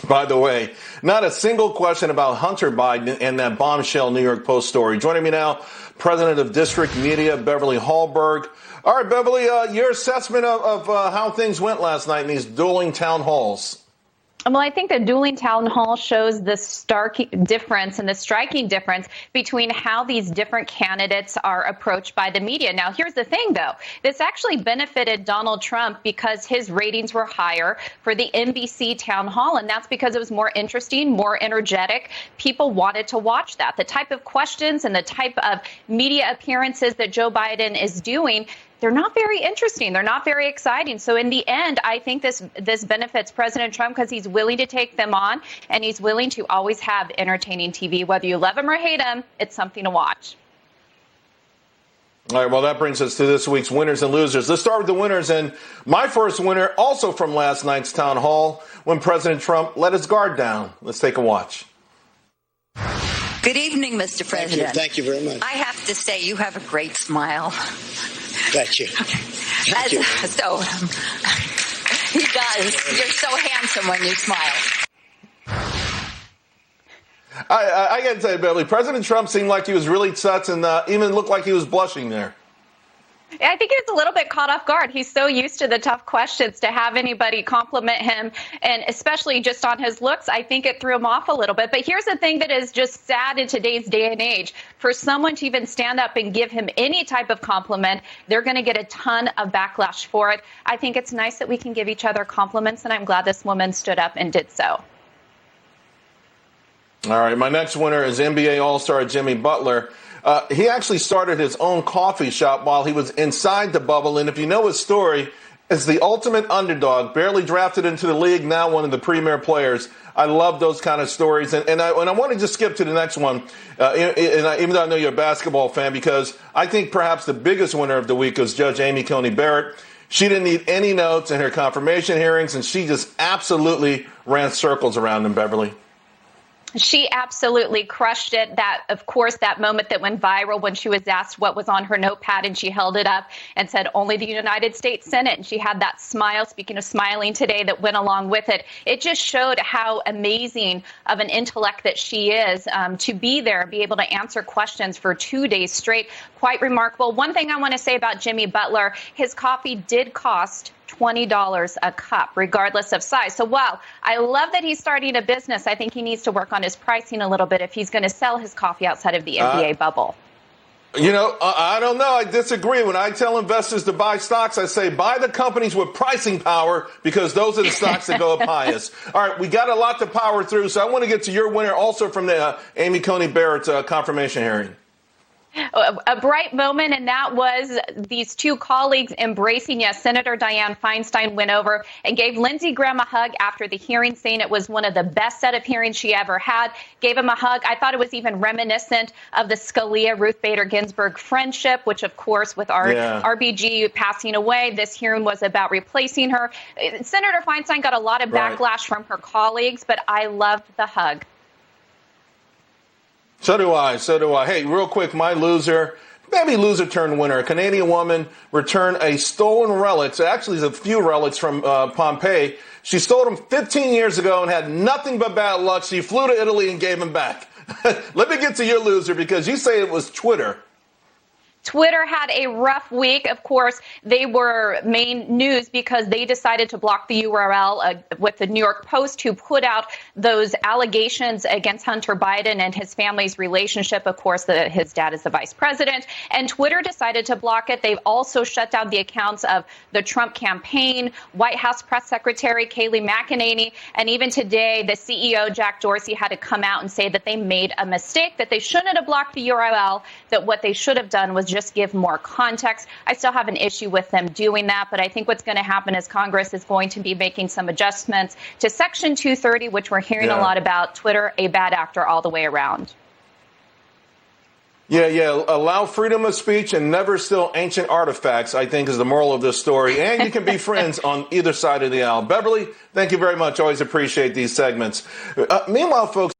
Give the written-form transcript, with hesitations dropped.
by the way. Not a single question about Hunter Biden and that bombshell New York Post story. Joining me now, President of District Media, Beverly Hallberg. All right, Beverly, your assessment of how things went last night in these dueling town halls. Well, I think the dueling town hall shows the stark difference and the striking difference between how these different candidates are approached by the media. Now, here's the thing, though. This actually benefited Donald Trump because his ratings were higher for the NBC town hall, and that's because it was more interesting, more energetic. People wanted to watch that. The type of questions and the type of media appearances that Joe Biden is doing, they're not very interesting. They're not very exciting. So in the end, I think this benefits President Trump because he's willing to take them on and he's willing to always have entertaining TV. Whether you love him or hate him, it's something to watch. All right, well, that brings us to this week's winners and losers. Let's start with the winners. And my first winner, also from last night's town hall, when President Trump let his guard down. Let's take a watch. Good evening, Mr. President. Thank you very much. I have to say, you have a great smile. Thank you. Okay. Thank you. So, he does. You're so handsome when you smile. I got to tell you, Beverly, President Trump seemed like he was really touched and even looked like he was blushing there. I think he was a little bit caught off guard. He's so used to the tough questions to have anybody compliment him, and especially just on his looks, I think it threw him off a little bit. But here's the thing that is just sad in today's day and age. For someone to even stand up and give him any type of compliment, they're going to get a ton of backlash for it. I think it's nice that we can give each other compliments, and I'm glad this woman stood up and did so. All right, my next winner is NBA All-Star Jimmy Butler. He actually started his own coffee shop while he was inside the bubble. And if you know his story, as the ultimate underdog, barely drafted into the league, now one of the premier players. I love those kind of stories. And I want to just skip to the next one, even though I know you're a basketball fan, because I think perhaps the biggest winner of the week was Judge Amy Coney Barrett. She didn't need any notes in her confirmation hearings, and she just absolutely ran circles around them, Beverly. She absolutely crushed it. That, of course, that moment that went viral when she was asked what was on her notepad and she held it up and said, only the United States Senate. And she had that smile, speaking of smiling today, that went along with it. It just showed how amazing of an intellect that she is to be there, be able to answer questions for 2 days straight. Quite remarkable. One thing I want to say about Jimmy Butler, his coffee did cost $20 a cup, regardless of size. So while I love that he's starting a business, I think he needs to work on his pricing a little bit if he's going to sell his coffee outside of the NBA bubble. You know, I don't know. I disagree. When I tell investors to buy stocks, I say buy the companies with pricing power because those are the stocks that go up highest. All right, we got a lot to power through, so I want to get to your winner also from the Amy Coney Barrett confirmation hearing. A bright moment, and that was these two colleagues embracing. Yes, Senator Dianne Feinstein went over and gave Lindsey Graham a hug after the hearing, saying it was one of the best set of hearings she ever had. Gave him a hug. I thought it was even reminiscent of the Scalia-Ruth Bader Ginsburg friendship, which, of course, with our RBG passing away, this hearing was about replacing her. Senator Feinstein got a lot of backlash from her colleagues, but I loved the hug. So do I. Hey, real quick, my loser, maybe loser turned winner. A Canadian woman returned a stolen relic. Actually, there's a few relics from Pompeii. She stole them 15 years ago and had nothing but bad luck. She flew to Italy and gave them back. Let me get to your loser because you say it was Twitter. Twitter had a rough week. Of course, they were main news because they decided to block the URL with the New York Post, who put out those allegations against Hunter Biden and his family's relationship. Of course, his dad is the vice president, and Twitter decided to block it. They've also shut down the accounts of the Trump campaign, White House press secretary Kayleigh McEnany, and even today, the CEO, Jack Dorsey, had to come out and say that they made a mistake, that they shouldn't have blocked the URL, that what they should have done was just give more context. I still have an issue with them doing that, but I think what's going to happen is Congress is going to be making some adjustments to Section 230, which we're hearing a lot about. Twitter, a bad actor all the way around. Yeah. Allow freedom of speech and never steal ancient artifacts, I think, is the moral of this story. And you can be friends on either side of the aisle. Beverly, thank you very much. Always appreciate these segments. Meanwhile, folks,